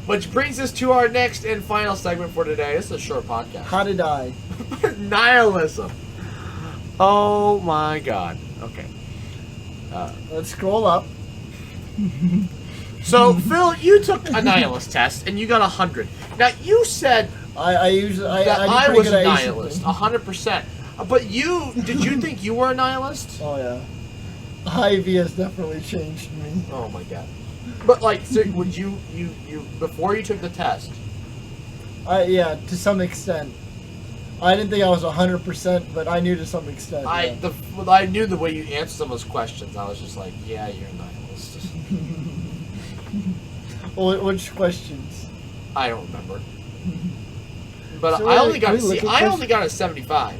Which brings us to our next and final segment for today. This is a short podcast. How to die. Nihilism. Oh my god. Okay. Let's scroll up. So, Phil, you took a nihilist test and you got 100. Now, you said I was a nihilist, 100%. But did you think you were a nihilist? Oh, yeah. IV has definitely changed me. Oh my god. But, like, so would you before you took the test? Yeah, to some extent. I didn't think I was 100%, but I knew to some extent. I knew the way you answered some of those questions. I was just like, yeah, you're a nihilist. Well, which questions? I don't remember. But So I only got a 75.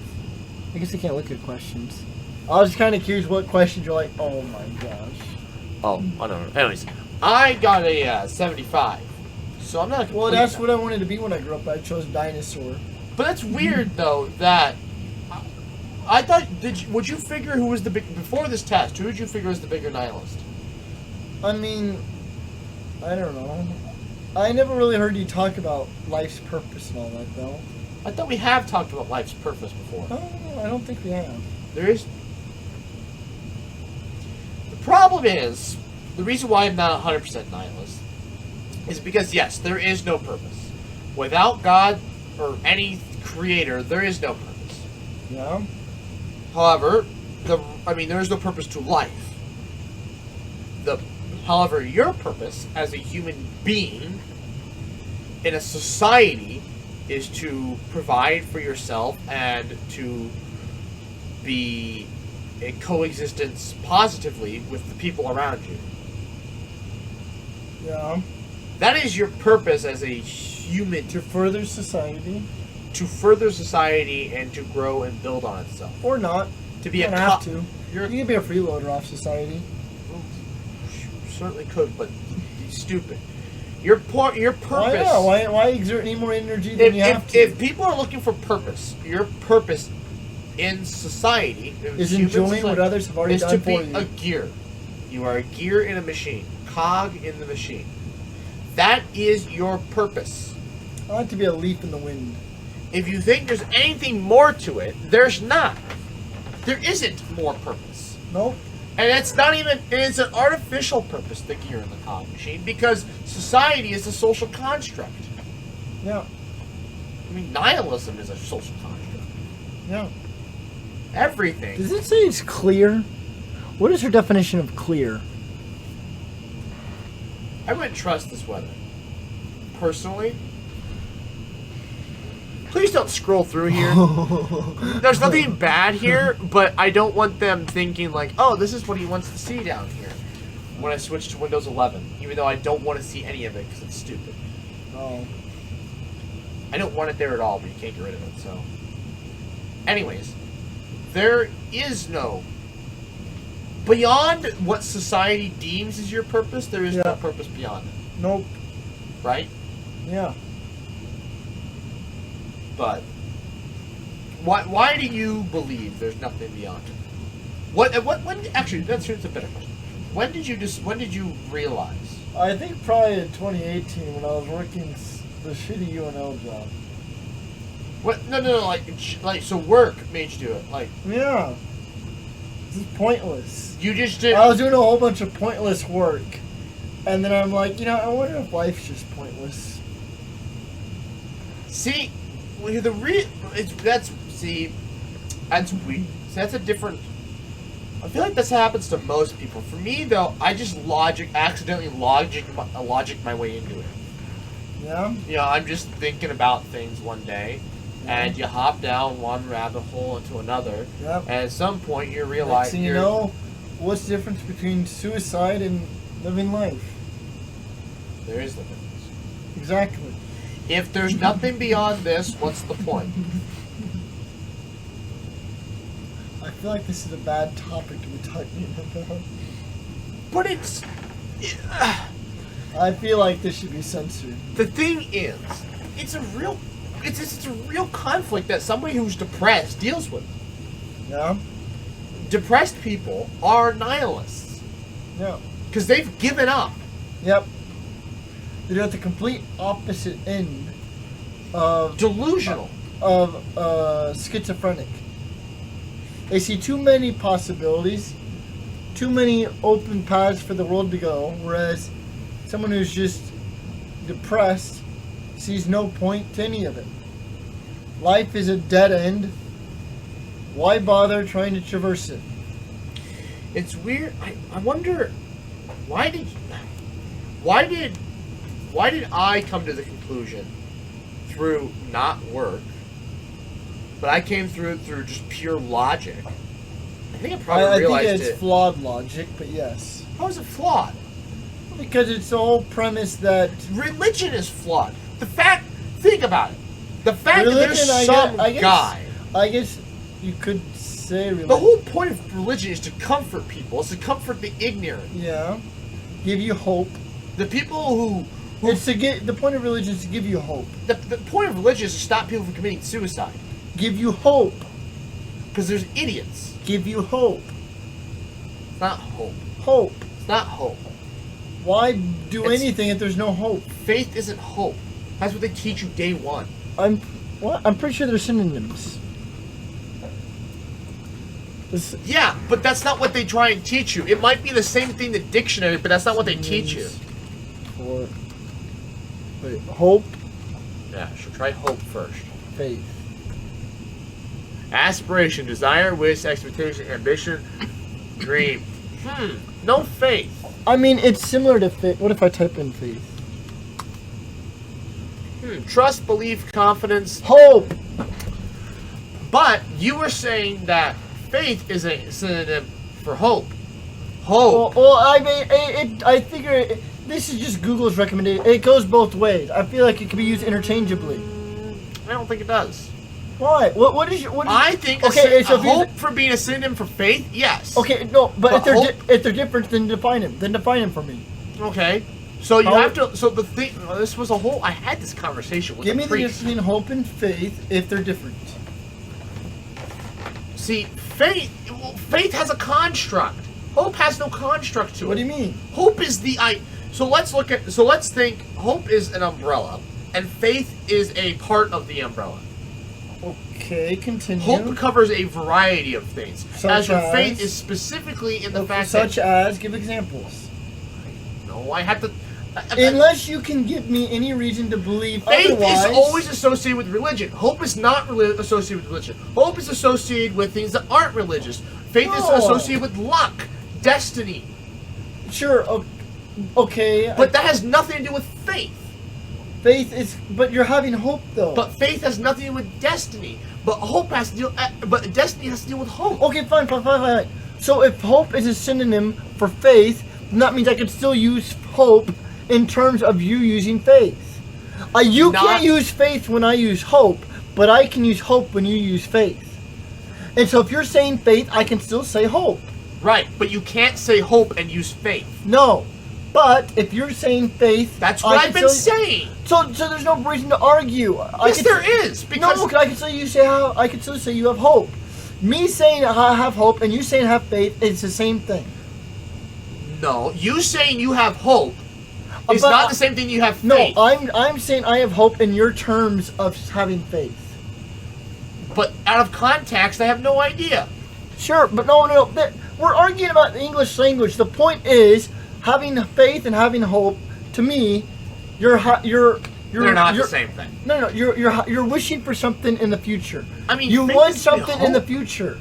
I guess I can't look at questions. I was kind of curious what questions you're like, oh my gosh. Oh, I don't know. Anyways, I got a 75. So I'm not. Well, that's what I wanted to be when I grew up. I chose dinosaur. But that's weird though. That I thought. Would you figure who was the big before this test? Who did you figure was the bigger nihilist? I mean, I don't know. I never really heard you talk about life's purpose and all that, though. I thought we have talked about life's purpose before. Oh, I don't think we have. There is. The problem is, the reason why I'm not 100% nihilist is because, yes, there is no purpose. Without God or any creator, there is no purpose. Yeah. However, there is no purpose to life. However, your purpose as a human being in a society is to provide for yourself and to be in coexistence positively with the people around you. Yeah. That is your purpose as a human. To further society. To further society and to grow and build on itself. Or not. To be you don't have to. You can be a freeloader off society. Certainly could, but stupid. Your purpose. Why exert any more energy than you have to? If people are looking for purpose, your purpose in society is enjoying what others have already done for you. Is to be a gear. You are a gear in a machine, cog in the machine. That is your purpose. I like to be a leaf in the wind. If you think there's anything more to it, there's not. There isn't more purpose. Nope. And it's not even, it's an artificial purpose, the gear in the cog machine, because society is a social construct. Yeah. I mean, nihilism is a social construct. Yeah. Everything. Does it say it's clear? What is her definition of clear? I wouldn't trust this weather. Personally. Please don't scroll through here. There's nothing bad here, but I don't want them thinking like, oh, this is what he wants to see down here when I switch to Windows 11, even though I don't want to see any of it because it's stupid. Oh. I don't want it there at all, but you can't get rid of it, so. Anyways, there is no... Beyond what society deems as your purpose, there is no purpose beyond it. Nope. Right? Yeah. But why do you believe there's nothing beyond it? When actually that's a better question. When did you realize? I think probably in 2018 when I was working the shitty UNL job. What? No, like so work made you do it. Like yeah. This is pointless. You just did. I was doing a whole bunch of pointless work. And then I'm like, I wonder if life's just pointless. See, that's weird. That's a different. I feel like this happens to most people. For me, though, I just accidentally logic my way into it. Yeah. I'm just thinking about things one day, and you hop down one rabbit hole into another. Yep. And at some point, you realize. Next thing you know, what's the difference between suicide and living life? There is the difference. Exactly. If there's nothing beyond this, what's the point? I feel like this is a bad topic to be talking about. But it's... I feel like this should be censored. The thing is, it's a real conflict that somebody who's depressed deals with. Yeah? Depressed people are nihilists. Yeah. Because they've given up. Yep. They're at the complete opposite end of Delusional. Schizophrenic. They see too many possibilities, too many open paths for the world to go, whereas someone who's just depressed sees no point to any of it. Life is a dead end. Why bother trying to traverse it? It's weird. I wonder why did I come to the conclusion through not work, but I came through just pure logic. I think I probably realized think it's flawed logic, but yes. How is it flawed? Because it's the whole premise that Religion is flawed. Think about it. The fact that religion, there's some guy. I guess you could say religion. The whole point of religion is to comfort people. It's to comfort the ignorant. Yeah. Give you hope. The people who It's to get the point of religion is to give you hope. the point of religion is to stop people from committing suicide. Give you hope. Because there's idiots. Give you hope. It's not hope. Hope. It's not hope. Why do It's- anything if there's no hope? Faith isn't hope. That's what they teach you day one. I'm pretty sure they're synonyms. Yeah, but that's not what they try and teach you. It might be the same thing in the dictionary, but that's not what they teach you. Hope, Yeah, so try hope first. faith. Aspiration, desire, wish, expectation, ambition, dream. No faith. I mean, it's similar to faith. What if I type in faith? Trust, belief, confidence. Hope. But you were saying that faith is a synonym for hope. Hope. Well, I mean, I figure this is just Google's recommendation. It goes both ways. I feel like it can be used interchangeably. I don't think it does. Why? What is? I think Okay, so a hope for being a synonym for faith, yes. Okay, no, but But if they're different, then define them. Then define them for me. Okay. So you How- have to. So the thing. This was a whole. I had this conversation with Give a me the priest. difference between hope and faith if they're different. See, faith. Well, faith has a construct. Hope has no construct to it. What do you mean? Hope is the I. So let's look at. So let's think. Hope is an umbrella, and faith is a part of the umbrella. Okay, continue. Hope covers a variety of things. Such as your as? faith is specifically in the fact Such that. as, give examples. No, I have to. Unless you can give me any reason to believe Faith otherwise. is always associated with religion. Hope is not associated with religion. Hope is associated with things that aren't religious. Faith is No. associated with luck, destiny. Sure. Okay. But that has nothing to do with faith. Faith is, but you're having hope though. But faith has nothing to do with destiny. But hope has to deal. But destiny has to deal with hope. Okay, fine. So if hope is a synonym for faith, then that means I could still use hope in terms of you using faith. You can't use faith when I use hope, but I can use hope when you use faith. And so if you're saying faith, I can still say hope. Right, but you can't say hope and use faith. No. But if you're saying faith, That's what I've been saying. So there's no reason to argue. Yes, there is. Because No, I can still say you have hope. Me saying I have hope and you saying I have faith, it's the same thing. no, you saying you have hope is But- not the same thing you have No, faith. I'm saying I have hope in your terms of having faith. But out of context, I have no idea. Sure, but no. We're arguing about the English language. The point is having faith and having hope. To me, you're They're not the same thing. No, you're wishing for something in the future. I mean, you faith want is to be something in the hope. future.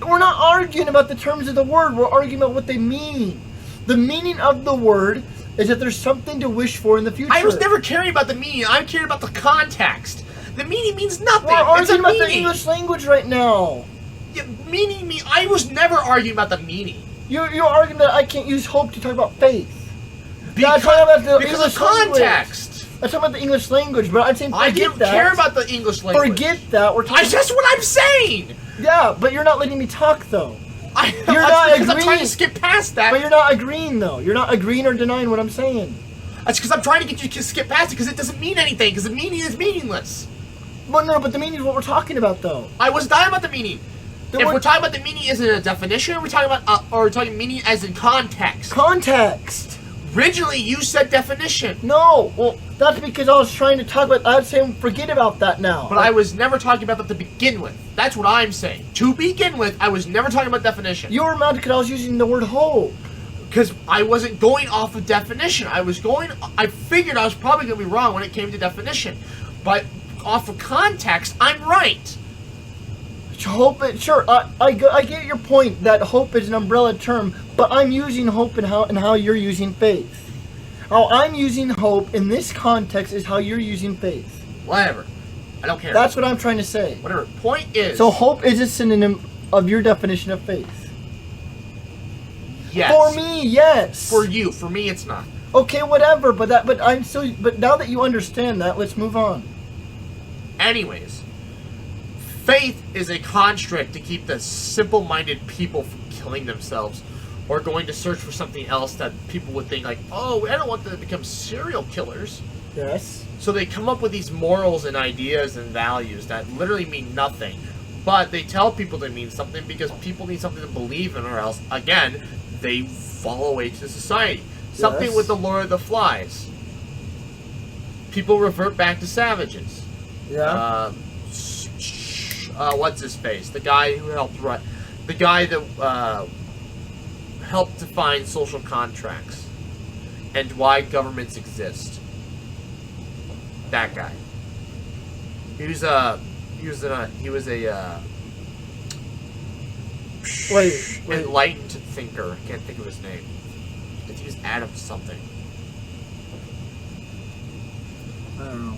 We're not arguing about the terms of the word. We're arguing about what they mean. The meaning of the word is that there's something to wish for in the future. I was never caring about the meaning. I'm caring about the context. The meaning means nothing. We're It's a arguing about the meaning. English language right now. Yeah, meaning. I was never arguing about the meaning. You're arguing that I can't use hope to talk about faith. Because, talking about the because English of context. I'm talking about the English language, but I'm saying I forget don't that. care about the English language. Forget that. We're talking. That's what I'm saying. Yeah, but you're not letting me talk though. You're not because I'm agreeing. trying to skip past that. But you're not agreeing though. You're not agreeing or denying what I'm saying. That's because I'm trying to get you to skip past it because it doesn't mean anything because the meaning is meaningless. But no, but the meaning is what we're talking about though. I was talking about the meaning. Then If what- we're talking about the meaning as in a definition, or we're talking about meaning as in context. Context. Originally, you said definition. No, well, that's because I was trying to talk about. I was saying forget about that now. But I was never talking about that to begin with. That's what I'm saying. To begin with, I was never talking about definition. You were mad because I was using the word hope. Because I wasn't going off of definition. I figured I was probably going to be wrong when it came to definition. But off of context, I'm right. Hope, sure, I get your point that hope is an umbrella term, but I'm using hope and how you're using faith. How I'm using hope in this context is how you're using faith. Whatever. I don't care. That's what I'm trying to say. Whatever. Point is... So hope is a synonym of your definition of faith. Yes. For me, yes. For you. For me, it's not. Okay, whatever, but now that you understand that, let's move on. Anyways, faith is a construct to keep the simple-minded people from killing themselves or going to search for something else that people would think like, oh, I don't want them to become serial killers. Yes. So they come up with these morals and ideas and values that literally mean nothing. But they tell people they mean something because people need something to believe in, or else, again, they fall away to society. Something Yes. with the Lord of the Flies. People revert back to savages. Yeah. What's his face? The guy who helped write, the guy that helped define social contracts and why governments exist. That guy. He was a Wait. enlightened thinker. I can't think of his name. I think he was Adam something. I don't know.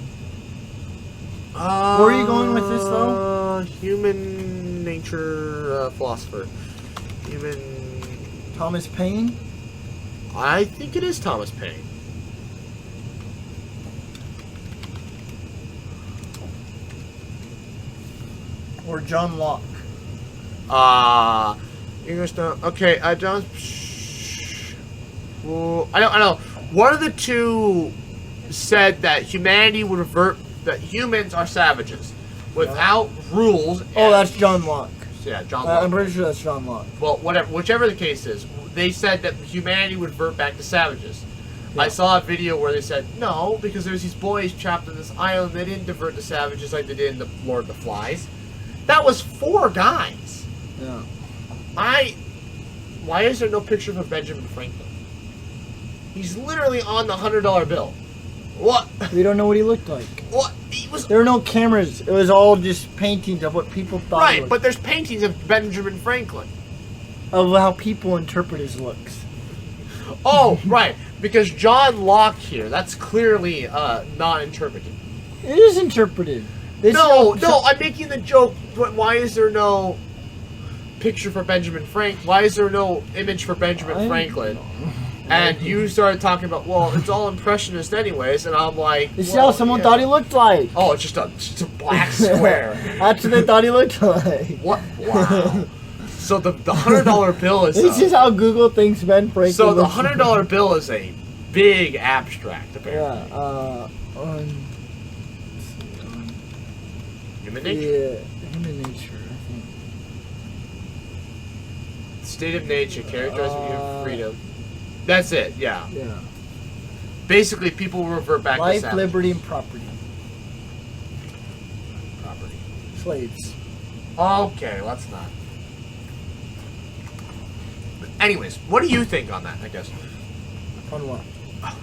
Where are you going with this, though? Human nature philosopher. Thomas Paine? I think it is Thomas Paine. Or John Locke? English. Okay, I don't. Well, I don't know. One of the two said that humanity would revert. That humans are savages without rules. Oh, that's John Locke. Yeah, John Locke. I'm pretty sure that's John Locke. Well, whichever the case is, they said that humanity would revert back to savages. Yeah. I saw a video where they said, no, because there's these boys trapped on this island, they didn't divert to savages like they did in the Lord of the Flies. That was 4 guys. Yeah. Why is there no picture of Benjamin Franklin? He's literally on the $100 bill. What? We don't know what he looked like. What? He was... There were no cameras. It was all just paintings of what people thought. Right, but there's paintings of Benjamin Franklin. Of how people interpret his looks. Oh, right. Because John Locke here, that's clearly not interpreted. It is interpreted. No, I'm making the joke. But why is there no picture for Benjamin Franklin? Why is there no image for Benjamin Franklin? And you started talking about, well, it's all impressionist anyways, and I'm like, This is how someone thought he looked like. Oh, it's just a black square. That's what they thought he looked like. What? Wow. So the $100 bill is... This is how Google thinks Ben Franklin So the looks like. $100 bill is a big abstract, apparently. Yeah, Human nature? Yeah, human nature, I think. State of nature, characterizing human freedom. That's it, yeah. Yeah. Basically, people will revert back to Life, savage. liberty, and property. Property. Slaves. Okay, let's not. Anyways, what do you think on that, I guess? On what?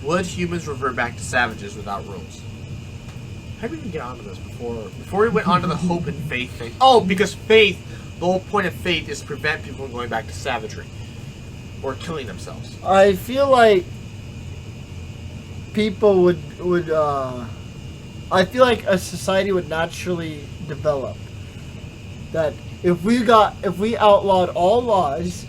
Would humans revert back to savages without rules? How did we even get onto this before we went onto the hope and faith thing? Oh, because faith, the whole point of faith is to prevent people from going back to savagery. Or killing themselves. I feel like people would I feel like a society would naturally develop. That if we outlawed all laws,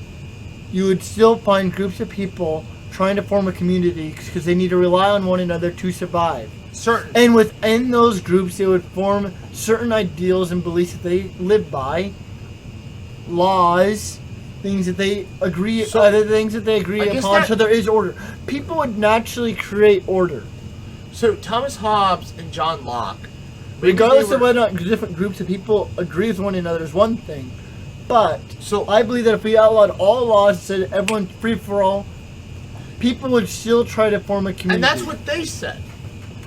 you would still find groups of people trying to form a community because they need to rely on one another to survive. Certain. And within those groups, they would form certain ideals and beliefs that they live by, laws, things that they agree, other things that they agree upon. So there is order. People would naturally create order. So Thomas Hobbes and John Locke, regardless of whether or not different groups of people agree with one another, is one thing. But I believe that if we outlawed all laws and said everyone's free for all, people would still try to form a community. And that's what they said,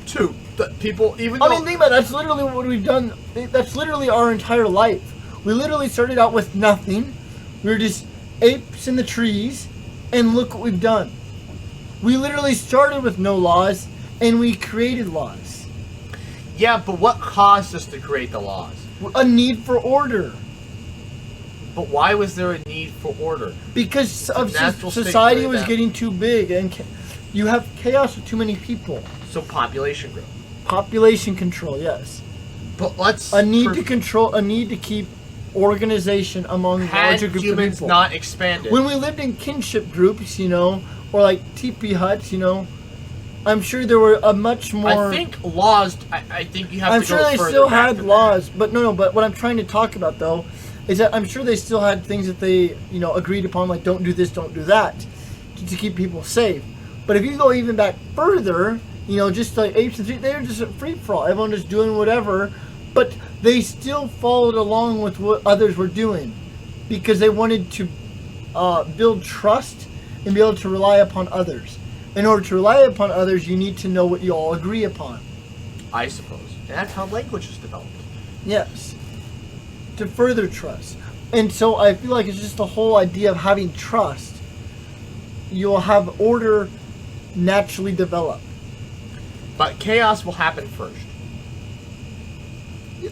too. The people, even though... I mean, think about it. That's literally what we've done. That's literally our entire life. We literally started out with nothing. We were just apes in the trees, and look what we've done. We literally started with no laws, and we created laws. Yeah, but what caused us to create the laws? A need for order. But why was there a need for order? Because of Natural state society for was that. getting too big, and you have chaos with too many people. So population growth. Population control, yes. But let's... A need to control, a need to keep organization among had larger groups of humans people. not expanded... When we lived in kinship groups, or like teepee huts, I'm sure there were a much more... I think laws... I think you have I'm to sure go they further still back had than laws, but but what I'm trying to talk about, though, is that I'm sure they still had things that they, agreed upon, like don't do this, don't do that, to keep people safe. But if you go even back further, just like apes and trees, they were just a free-for-all. Everyone just doing whatever, but they still followed along with what others were doing because they wanted to build trust and be able to rely upon others. In order to rely upon others, you need to know what you all agree upon. I suppose. And that's how language is developed. Yes. To further trust. And so I feel like it's just the whole idea of having trust. You'll have order naturally develop. But chaos will happen first.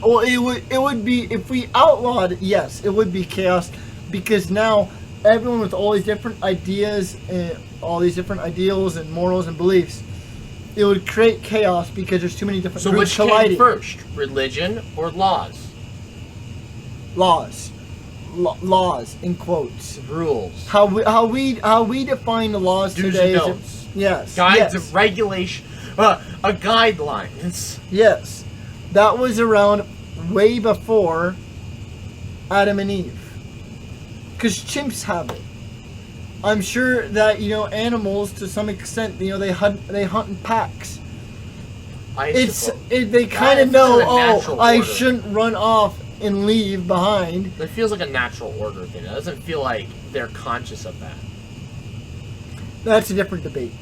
Well, it would be, if we outlawed, yes, it would be chaos, because now everyone with all these different ideas and all these different ideals and morals and beliefs, it would create chaos because there's too many different So groups which colliding. came first? Religion or laws? Laws. Laws, in quotes. Rules. How we define the laws Do's today and is... don'ts. Yes. Guides yes. of regulation. A guidelines. Yes. That was around way before Adam and Eve. Because chimps have it. I'm sure that, animals, to some extent, they hunt in packs. They kind of know, I shouldn't run off and leave behind. It feels like a natural order thing. It doesn't feel like they're conscious of that. That's a different debate.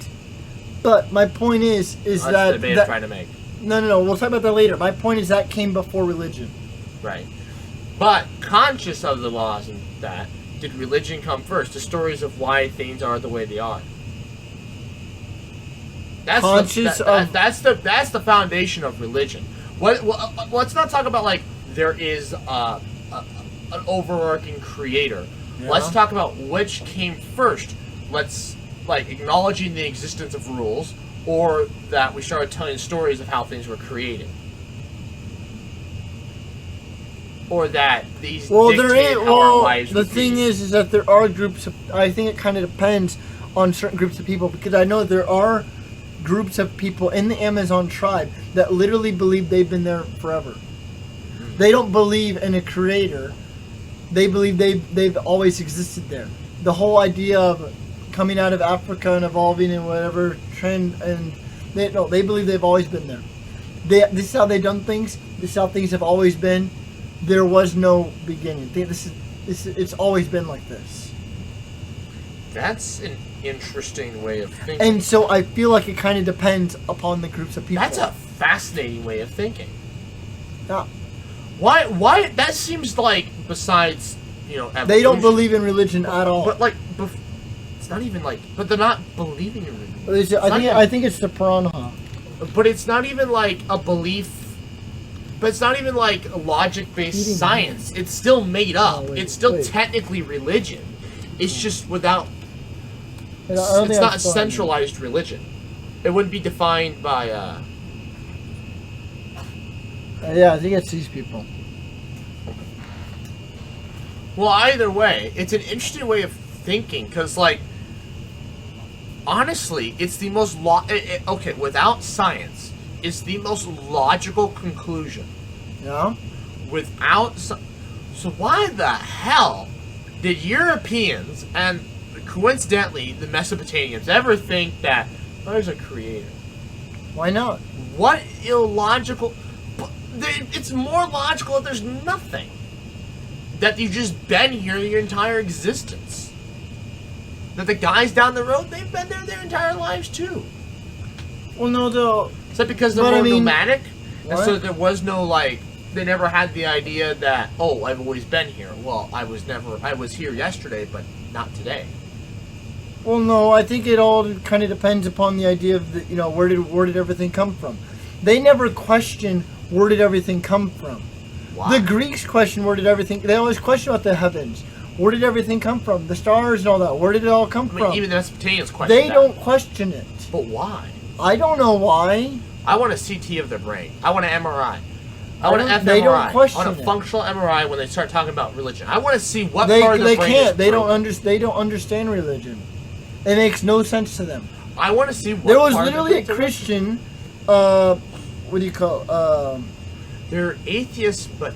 But my point is That's that... the debate I'm trying to make. No. We'll talk about that later. My point is that came before religion. Right. But conscious of the laws and that, did religion come first? The stories of why things are the way they are. That's that's the foundation of religion. Let's not talk about like there is an overarching creator. Yeah. Let's talk about which came first. Let's like acknowledging the existence of rules, or that we started telling stories of how things were created. Or that these dictate how our lives the would thing be. is that there are groups of, I think it kind of depends on certain groups of people, because I know there are groups of people in the Amazon tribe that literally believe they've been there forever. They don't believe in a creator. They believe they've always existed there. The whole idea of coming out of Africa and evolving and whatever trend, and they believe they've always been there. This is how they've done things. This is how things have always been. There was no beginning. It's always been like this. That's an interesting way of thinking. And so I feel like it kind of depends upon the groups of people. That's a fascinating way of thinking. Yeah. Why? That seems like, besides, evolution, They don't believe in religion at all. But it's not even like. But they're not believing in religion. I think it's the piranha. But it's not even like a belief. But it's not even like a logic-based science. It's still made up. It's still technically religion. It's just without. It's not a centralized religion. It wouldn't be defined by. Yeah, I think it's these people. Well, either way, it's an interesting way of thinking, because, honestly, it's the most okay, without science, it's the most logical conclusion. Yeah? So why the hell did Europeans, and coincidentally the Mesopotamians, ever think that there's a creator? Why not? What illogical... It's more logical that there's nothing. That you've just been here your entire existence. that the guys down the road, they've been there their entire lives too. Well, no, though. Is that because they're more nomadic? And so there was no, like, they never had the idea that, oh, I've always been here. Well, I was here yesterday, but not today. Well, no, I think it all kind of depends upon the idea of, where did everything come from. They never questioned where did everything come from. Why? The Greeks questioned where did everything, they always question about the heavens. Where did everything come from? The stars and all that. Where did it all come from? Even the Mesopotamians question They don't question it. But why? I don't know why. I want a CT of their brain. I want an MRI. I want an fMRI. They don't question I want a functional MRI when they start talking about religion. I want to see what part of the brain can't. is They don't understand religion. It makes no sense to them. I want to see what there was part literally of the a Christian. What do you call? They're atheists, but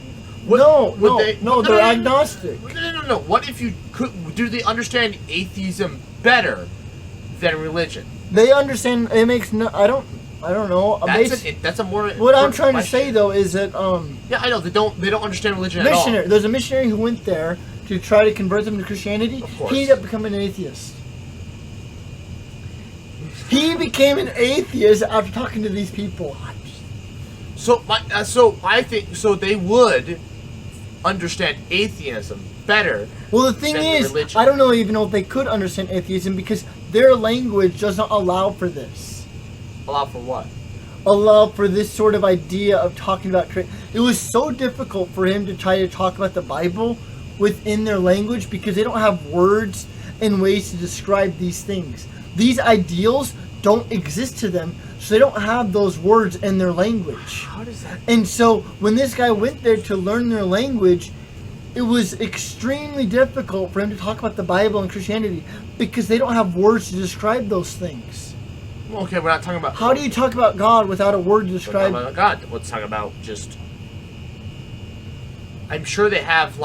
they're agnostic. No. What if you could? Do they understand atheism better than religion? They understand. It makes no. I don't know. That's a more. What I'm trying to say though is that Yeah, I know they don't understand religion at all. There's a missionary who went there to try to convert them to Christianity. Of course. He ended up becoming an atheist. He became an atheist after talking to these people. So I think they would understand atheism better. Well, the thing is, I don't even know if they could understand atheism because their language doesn't allow for this. Allow for what? Allow for this sort of idea of talking about. It was so difficult for him to try to talk about the Bible within their language because they don't have words and ways to describe these things. These ideals don't exist to them, so they don't have those words in their language. How does that? And so when this guy went there to learn their language, it was extremely difficult for him to talk about the Bible and Christianity because they don't have words to describe those things. Okay, we're not talking about. How do you talk about God without a word to describe? About God. Let's talk about just. I'm sure they have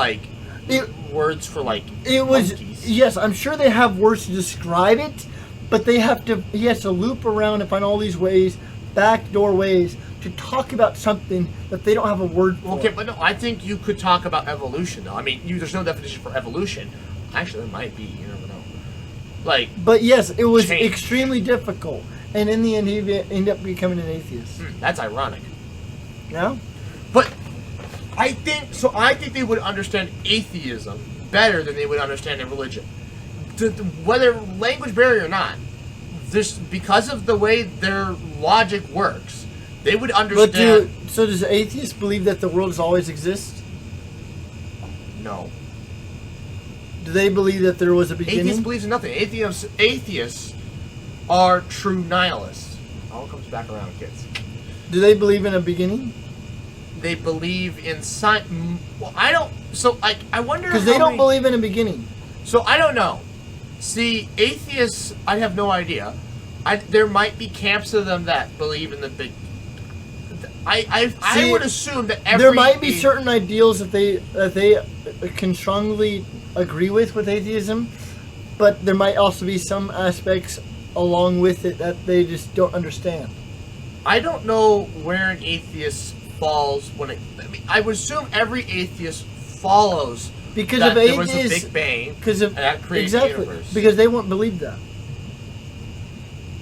words for monkeys. Yes, I'm sure they have words to describe it. But he has to loop around and find all these ways, backdoor ways, to talk about something that they don't have a word for. Okay, but no, I think you could talk about evolution, though. I mean, there's no definition for evolution. Actually, there might be. You never know. But yes, it was extremely difficult. And in the end, he ended up becoming an atheist. That's ironic. Yeah? But I think they would understand atheism better than they would understand their religion. Whether language barrier or not, because of the way their logic works, they would understand. So does atheists believe that the world has always existed? No. Do they believe that there was a beginning? Atheists believe in nothing. Atheists are true nihilists. It all comes back around, kids. Do they believe in a beginning? They believe in science. Well, I don't. So I wonder. Because they don't believe in a beginning. So I don't know. See, atheists, I have no idea. There might be camps of them that believe in the big. I would assume that there might be certain ideals that they can strongly agree with atheism, but there might also be some aspects along with it that they just don't understand. I don't know where an atheist falls I would assume every atheist follows. Because that of there was a Big Bang, and that created the universe. Because they won't believe that.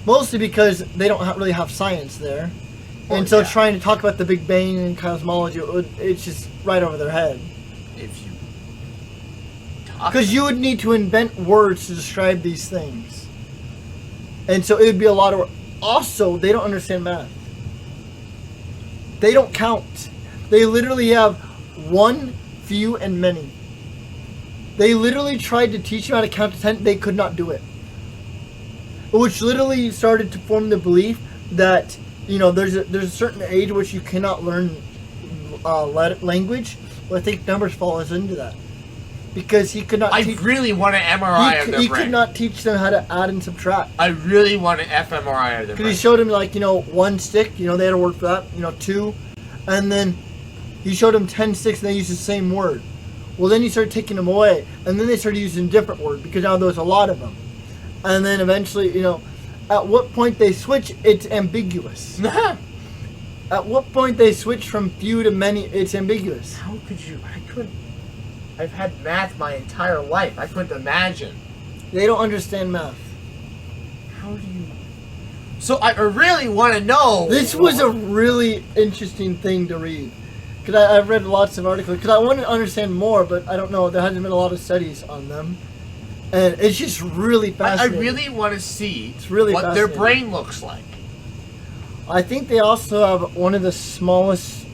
Mostly because they don't really have science there. And so trying to talk about the Big Bang and cosmology, it's just right over their head. If you Because you would need to invent words to describe these things. And so it would be a lot of... Also, they don't understand math. They don't count. They literally have one, few, and many. They literally tried to teach you how to count to 10. They could not do it. Which literally started to form the belief that, there's a certain age which you cannot learn language. Well, I think numbers falls into that. Because he could not really want an MRI of their brain. He could not teach them how to add and subtract. I really want an fMRI of their brain. Because he showed him, one stick, they had a word for that, two. And then he showed him 10 sticks and they used the same word. Well, then he started taking them away. And then they started using a different word because now there was a lot of them. And then eventually, at what point they switch, it's ambiguous. At what point they switch from few to many, it's ambiguous. I've had math my entire life. I couldn't imagine. They don't understand math. How do you... So I really want to know... This was a really interesting thing to read. Because I've read lots of articles. Because I want to understand more, but I don't know. There hasn't been a lot of studies on them. And it's just really fascinating. I really want to see it's really what their brain looks like. I think they also have one of the smallest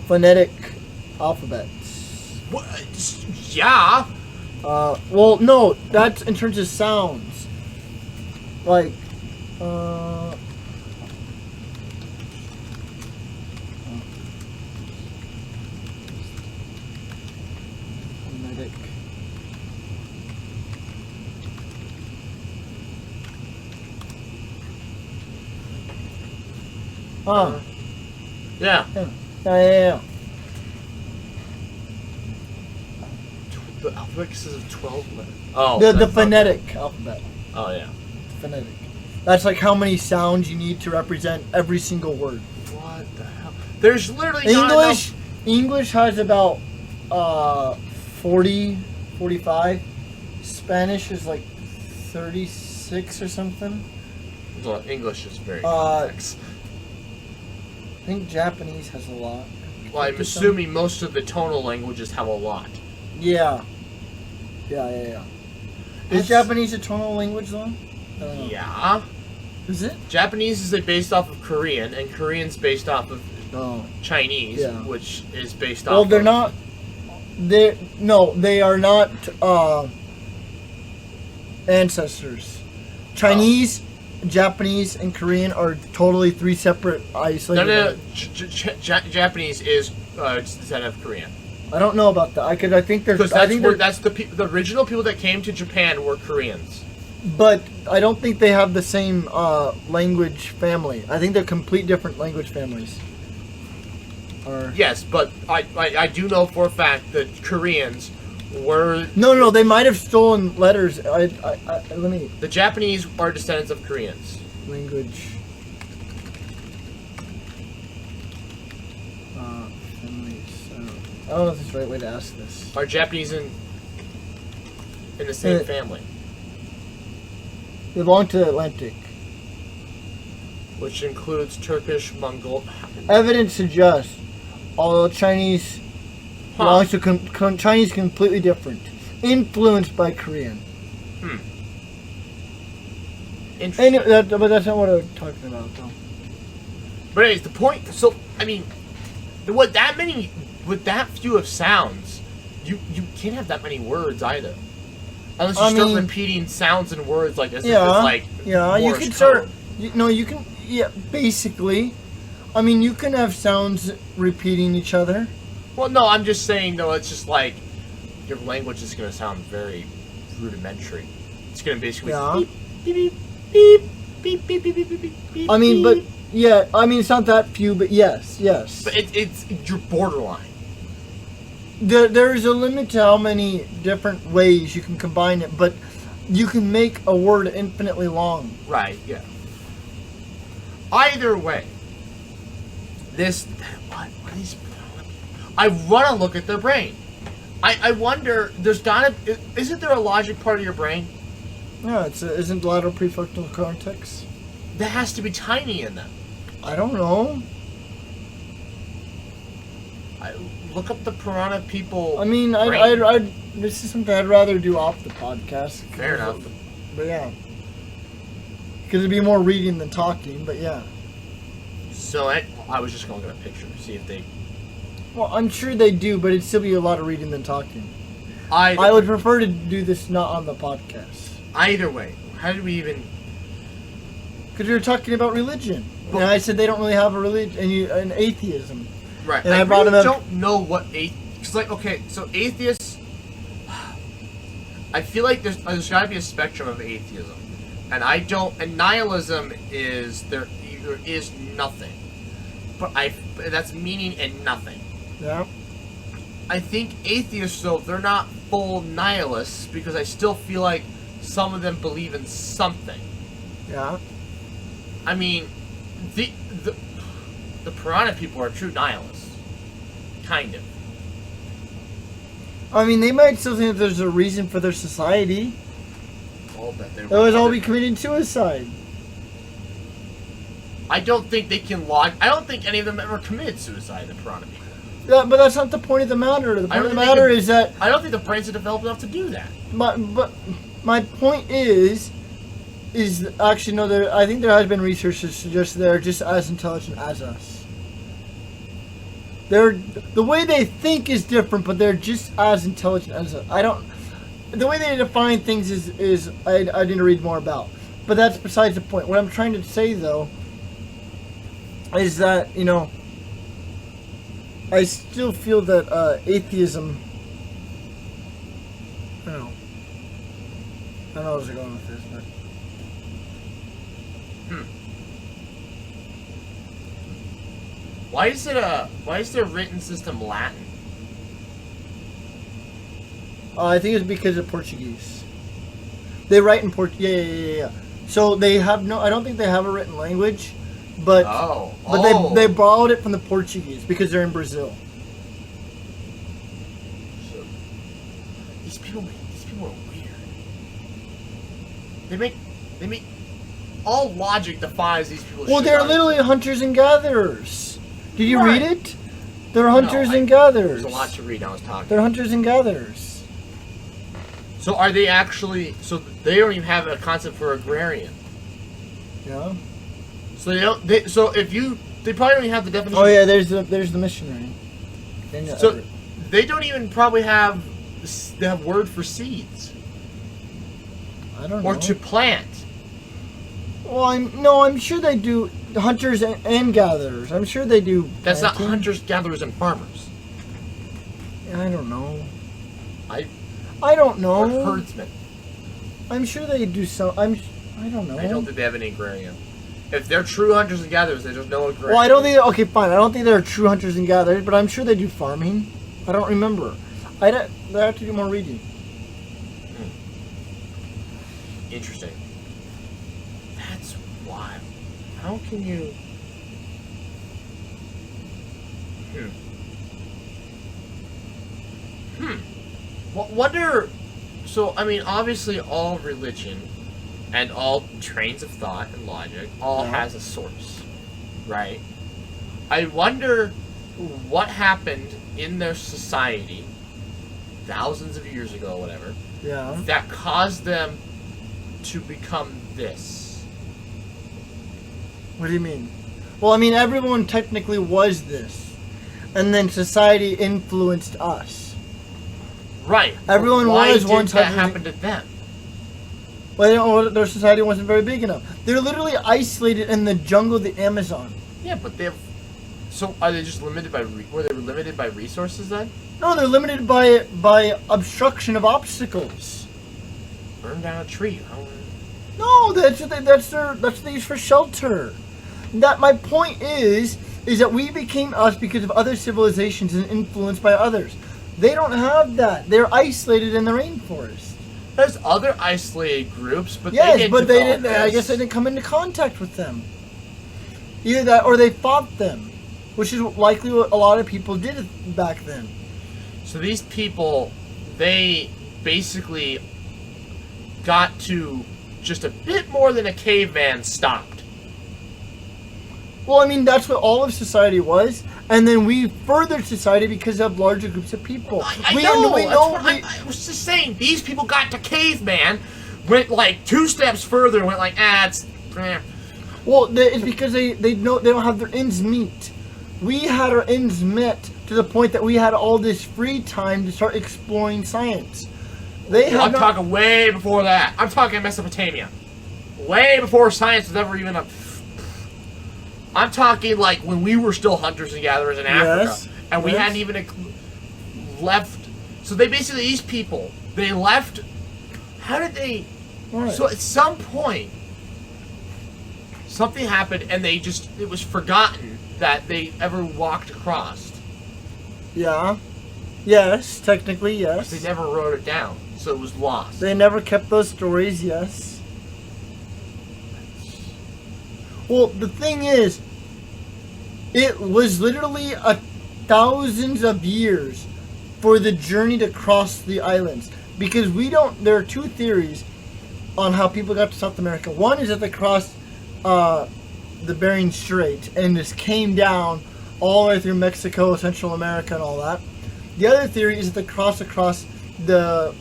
phonetic alphabets. What? Yeah. Well, no, that's in terms of sounds. Like, phonetic. Oh. Yeah. Yeah. The alphabet consists of 12 letters. Oh. The phonetic alphabet. Oh, yeah. Phonetic. That's like how many sounds you need to represent every single word. What the hell? There's literally not enough... English has about 40, 45. Spanish is like 36 or something. Well, English is very complex. I think Japanese has a lot. Well, I'm assuming most of the tonal languages have a lot. Yeah. Is Japanese a tonal language though? Yeah. Is it? Japanese is based off of Korean, and Korean's based off of Chinese, Yeah. which is based off. Well, they're not. They are not ancestors. Chinese, Japanese, and Korean are totally three separate isolated. No. Japanese is descendant of Korean. I don't know about that. I think there's. Because that's the original people that came to Japan were Koreans. But I don't think they have the same language family. I think they're complete different language families. Yes, but I do know for a fact that Koreans were... No, they might have stolen letters. Let me... The Japanese are descendants of Koreans. Language. Families. I don't know if it's the right way to ask this. Are Japanese in the same family? They belong to the Atlantic. Which includes Turkish, Mongol... Evidence suggests, although Chinese belongs to Chinese completely different, influenced by Korean. Interesting. But that's not what I'm talking about, though. But anyways, the point... So, I mean, with that few of sounds, you can't have that many words either. Unless you start repeating sounds and words like as if it's like you can start. You can. Yeah, basically. I mean, you can have sounds repeating each other. Well, no, I'm just saying though. It's just like your language is going to sound very rudimentary. It's going to basically beep beep beep beep beep beep beep beep beep. I mean, but yeah, I mean it's not that few, but yes. But it's you're borderline. There's a limit to how many different ways you can combine it, but you can make a word infinitely long. Right, yeah. Either way, I want to look at their brain. I wonder, isn't there a logic part of your brain? Yeah, isn't lateral prefrontal cortex? That has to be tiny in them. I don't know. Look up the piranha people. I mean, this is something I'd rather do off the podcast. Fair enough. But yeah. Because it'd be more reading than talking, but yeah. So I was just going to get a picture, see if they... Well, I'm sure they do, but it'd still be a lot of reading than talking. I would prefer to do this not on the podcast. Either way, how did we even... Because we were talking about religion. And I said they don't really have a religion, and atheism. Right. And I brought really him up. Don't know what because so atheists. I feel like there's got to be a spectrum of atheism, and And nihilism is there is nothing, but that's meaning and nothing. Yeah. I think atheists though they're not full nihilists because I still feel like some of them believe in something. Yeah. I mean, the piranha people are true nihilists. Kind of. I mean, they might still think that there's a reason for their society. All that there Otherwise, all be committing suicide. I don't think they can log. I don't think any of them ever committed suicide. The piranha people. Yeah, but that's not the point of the matter. The point of the matter is that I don't think the brains are developed enough to do that. but my point is actually no. I think there has been research that suggests they're just as intelligent as us. The way they think is different, but they're just as intelligent as us. The way they define things is I need to read more about. But that's besides the point. What I'm trying to say though is that, I still feel that atheism. I don't know where I was going with this, but. Why is their written system Latin? I think it's because of Portuguese. They write in Portuguese. Yeah. So they have no. I don't think they have a written language, but they borrowed it from the Portuguese because they're in Brazil. So these people are weird. They make all logic defies these people. Well, they're literally hunters and gatherers. Did you read it? They're hunters and gatherers. There's a lot to read. I was talking. They're hunters and gatherers. So are they actually? So they don't even have a concept for agrarian. Yeah. So they don't. They probably don't even have the definition. Oh yeah, there's the missionary. So they don't even probably have. They have word for seeds. I don't know. Or to plant. Well, I'm sure they do. Hunters and gatherers. I'm sure they do. That's planting. not hunters, gatherers, and farmers. I don't know. I don't know. Or herdsmen. I'm sure they do some. I don't know. I don't think they have any agrarian. If they're true hunters and gatherers, there's no agrarian. Well, I don't think. Okay, fine. I don't think they're true hunters and gatherers, but I'm sure they do farming. I don't remember. I have to do more reading. Interesting. That's wild. How can you? Wonder. So I mean, obviously, all religion and all trains of thought and logic all has a source, right? I wonder what happened in their society thousands of years ago, whatever. Yeah. That caused them to become this. What do you mean? Well, I mean, everyone technically was this, and then society influenced us. Right. Everyone was once. Why did that happen to them? Well, their society wasn't very big enough. They're literally isolated in the jungle of the Amazon. Yeah, but they've. So are they just limited by? Were they limited by resources then? No, they're limited by obstruction of obstacles. Burn down a tree. No, that's what they use for shelter. That my point is that we became us because of other civilizations and influenced by others. They don't have that. They're isolated in the rainforest. There's other isolated groups, but yes, they didn't. But they didn't. I guess they didn't come into contact with them. Either that, or they fought them, which is likely what a lot of people did back then. So these people, they basically got to just a bit more than a caveman stopped. Well, I mean, that's what all of society was. And then we furthered society because of larger groups of people. I was just saying, these people got to caveman, went like 2 steps further, and went like, it's... Well, it's because they don't have their ends meet. We had our ends met to the point that we had all this free time to start exploring science. I'm talking way before that. I'm talking Mesopotamia. Way before science was ever even a... I'm talking like when we were still hunters and gatherers in Africa, and we hadn't even left. So they basically, these people, they left. How did they? Right. So at some point, something happened, and it was forgotten that they ever walked across. Yeah. Yes, technically, yes. They never wrote it down, so it was lost. They never kept those stories, yes. Well, the thing is, it was literally thousands of years for the journey to cross the islands. Because there are two theories on how people got to South America. One is that they crossed the Bering Strait and just came down all the way through Mexico, Central America, and all that. The other theory is that they crossed across the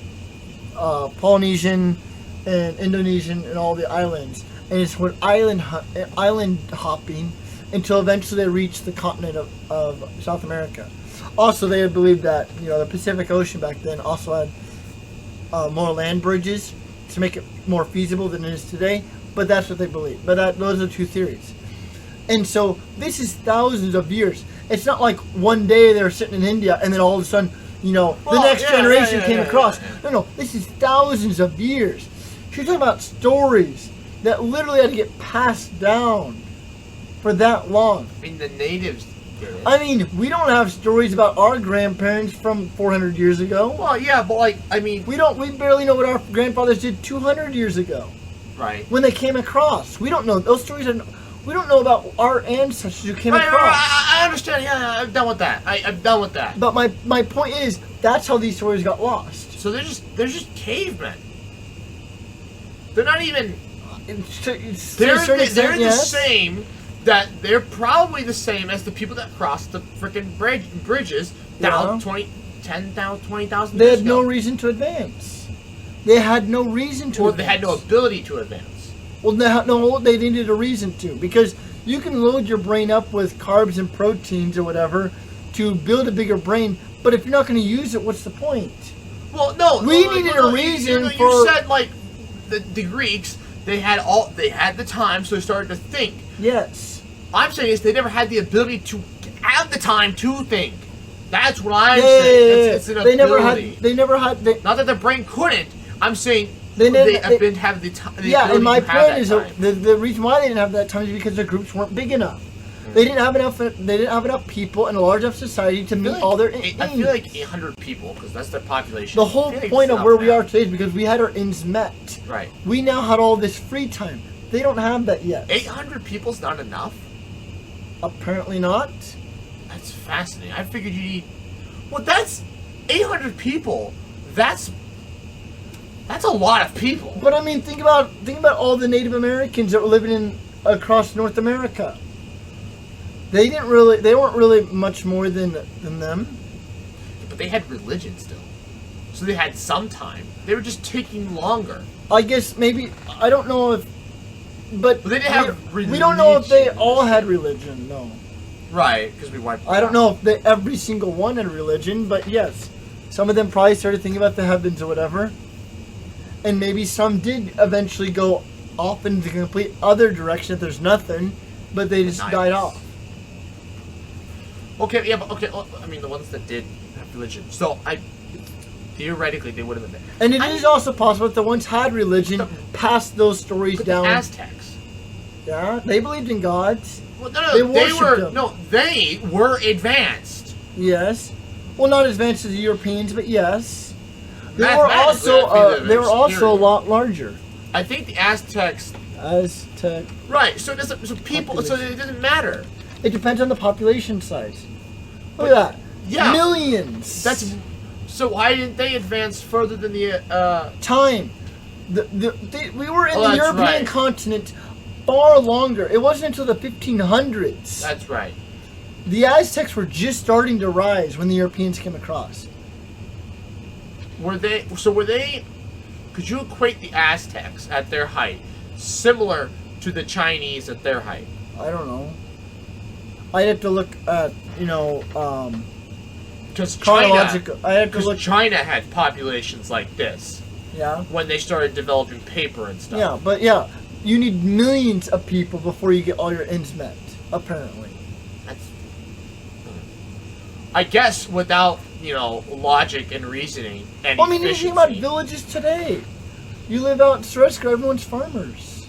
Polynesian and Indonesian and all the islands. And it's when island hopping until eventually they reach the continent of South America. Also, they believed that the Pacific Ocean back then also had more land bridges to make it more feasible than it is today. But that's what they believe. But those are two theories. And so this is thousands of years. It's not like one day they were sitting in India and then all of a sudden, the next generation came across. No, this is thousands of years. You're talking about stories that literally had to get passed down for that long. I mean, the natives did it. I mean, we don't have stories about our grandparents from 400 years ago. Well, yeah, but we barely know what our grandfathers did 200 years ago. Right. When they came across. We don't know. Those stories we don't know about our ancestors who came across. Right, I understand. Yeah, I'm done with that. I'm done with that. But my point is, that's how these stories got lost. So they're just cavemen. They're not even. They're the same. That they're probably the same as the people that crossed the freaking bridges down 10,000, 20,000 They years had ago. no reason to advance. They had no reason to. Or advance. they had no ability to advance. Well, they needed a reason to, because you can load your brain up with carbs and proteins or whatever to build a bigger brain, but if you're not going to use it, what's the point? Well, no, we needed a reason for. You said the Greeks, they had the time, so they started to think. Yes. I'm saying is they never had the ability to have the time to think. That's what I'm saying. It's an ability. They never had. Not that their brain couldn't. I'm saying they have the time. Yeah, and my point is the reason why they didn't have that time is because their groups weren't big enough. They didn't have enough. They didn't have enough people in a large enough society to meet all their needs. I feel like 800 people, because that's their population. The whole point of where we are today is because we had our ends met. Right. We now had all this free time. They don't have that yet. 800 people's not enough? Apparently not. That's fascinating. I figured you need. Well, that's 800 people. That's a lot of people. But I mean, think about all the Native Americans that were living across North America. They weren't really much more than them. But they had religion still, so they had some time. They were just taking longer. I guess maybe I don't know if, but they didn't have religion. We don't know if they all had religion. No. Right, because we wiped. I don't know if every single one had religion, but yes, some of them probably started thinking about the heavens or whatever, and maybe some did eventually go off into the complete other direction if there's nothing, but they just died off. Okay, yeah, but okay. I mean, the ones that did have religion. So theoretically, they would have been there. And it is also possible that the ones had religion passed those stories down. The Aztecs. Yeah, they believed in gods. Well, no, they were advanced. Yes. Well, not as advanced as the Europeans, but yes. They were also a lot larger. I think the Aztecs. Right. So people. So it doesn't matter. It depends on the population size. Look at that. Yeah. Millions. So why didn't they advance further than the time? We were in the European continent far longer. It wasn't until the 1500s. That's right. The Aztecs were just starting to rise when the Europeans came across. Were they? Could you equate the Aztecs at their height similar to the Chinese at their height? I don't know. I'd have to look at, because China had populations like this. Yeah. When they started developing paper and stuff. Yeah, but yeah, you need millions of people before you get all your ends met, apparently. I guess without, logic and reasoning and efficiency. You think about villages today. You live out in Sresko, everyone's farmers.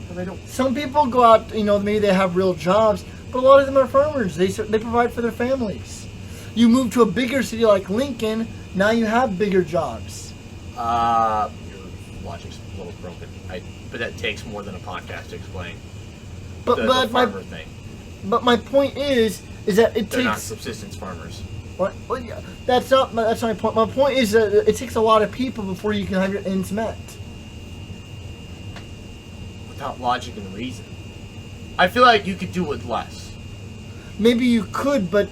Well, they don't. Some people go out, maybe they have real jobs, but a lot of them are farmers. They provide for their families. You move to a bigger city like Lincoln, now you have bigger jobs. Your logic's a little broken. But that takes more than a podcast to explain the farmer thing. But my point is that They're not subsistence farmers. Well, yeah, that's not my point. My point is that it takes a lot of people before you can have your ends met. Without logic and reason. I feel like you could do with less. Maybe you could, but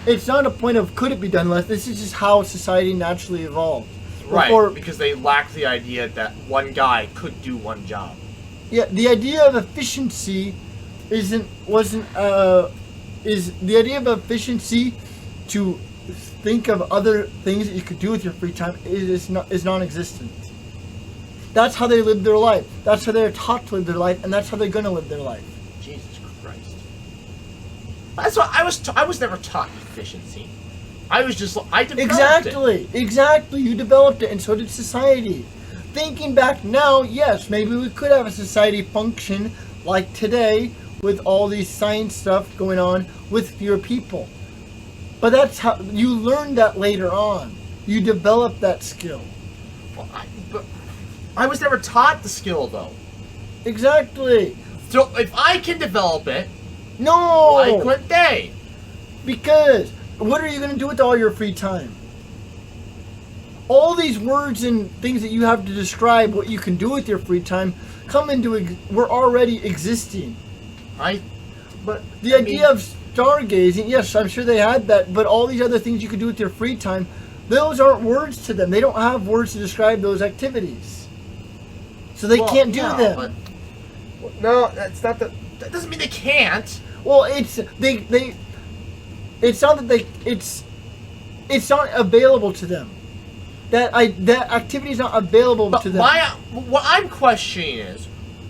it's not a point of could it be done less. This is just how society naturally evolved. Right, because they lack the idea that one guy could do one job. Yeah, the idea of efficiency is the idea of efficiency to think of other things that you could do with your free time is non-existent. That's how they live their life. That's how they're taught to live their life, and that's how they're going to live their life. Jesus Christ. That's what I was never taught efficiency. I developed it. Exactly. You developed it, and so did society. Thinking back now, yes, maybe we could have a society function like today with all these science stuff going on with fewer people. But that's how you learned that later on. You developed that skill. Well, but I was never taught the skill, though. Exactly. So if I can develop it, no, why couldn't they? Because what are you going to do with all your free time? All these words and things that you have to describe what you can do with your free time were already existing. But the idea of stargazing, yes, I'm sure they had that, but all these other things you could do with your free time, those aren't words to them. They don't have words to describe those activities. So they can't do them. No, that's not the. That doesn't mean they can't. Well, it's not available to them. That activity is not available to them. What I'm questioning is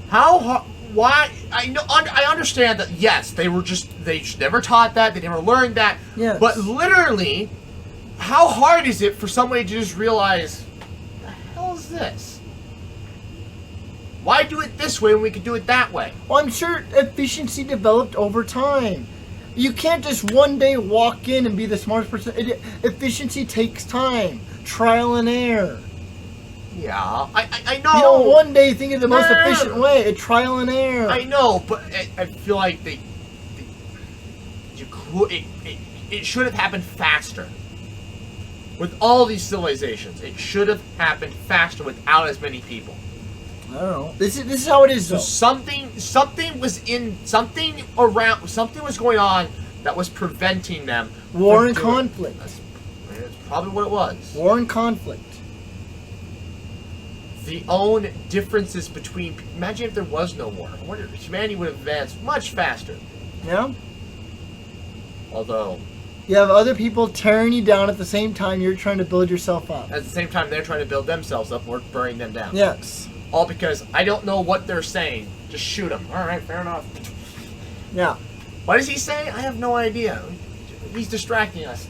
why I understand that yes, they never taught that, they never learned that. Yes. But literally, how hard is it for somebody to just realize the hell is this? Why do it this way when we could do it that way? Well, I'm sure efficiency developed over time. You can't just one day walk in and be the smartest person. Efficiency takes time. Trial and error. Yeah, I know. You don't one day think of the most efficient way. A trial and error. I know, but I feel like it should have happened faster. With all these civilizations, it should have happened faster without as many people. I don't know. This is how it is. So though. something was going on that was preventing them. War and conflict. That's probably what it was. War and conflict. The own differences between. Imagine if there was no war. Humanity would advance much faster. Yeah. Although. You have other people tearing you down at the same time you're trying to build yourself up. At the same time, they're trying to build themselves up. We're burning them down. Yes. All because I don't know what they're saying. Just shoot them. All right, fair enough. Yeah. What does he say? I have no idea. He's distracting us.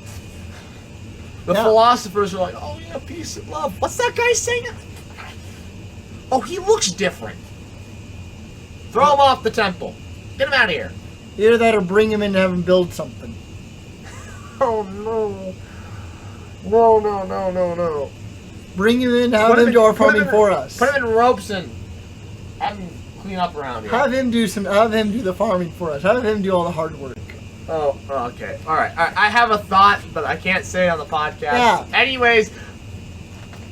The Yeah. philosophers are like, oh yeah, peace and love. What's that guy saying? Oh, he looks different. Throw him off the temple. Get him out of here. Either that or bring him in and have him build something. Oh no. No. Bring him in, have him do our farming for us. Put him in ropes and have him clean up around here. Have him do the farming for us. Have him do all the hard work. Oh, okay. All right. I have a thought, but I can't say it on the podcast. Yeah. Anyways,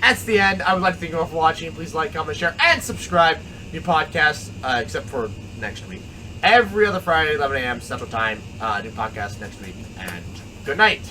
that's the end. I would like to thank you all for watching. Please like, comment, share, and subscribe. New podcast, except for next week. Every other Friday, 11 a.m. Central Time. New podcast next week. And good night.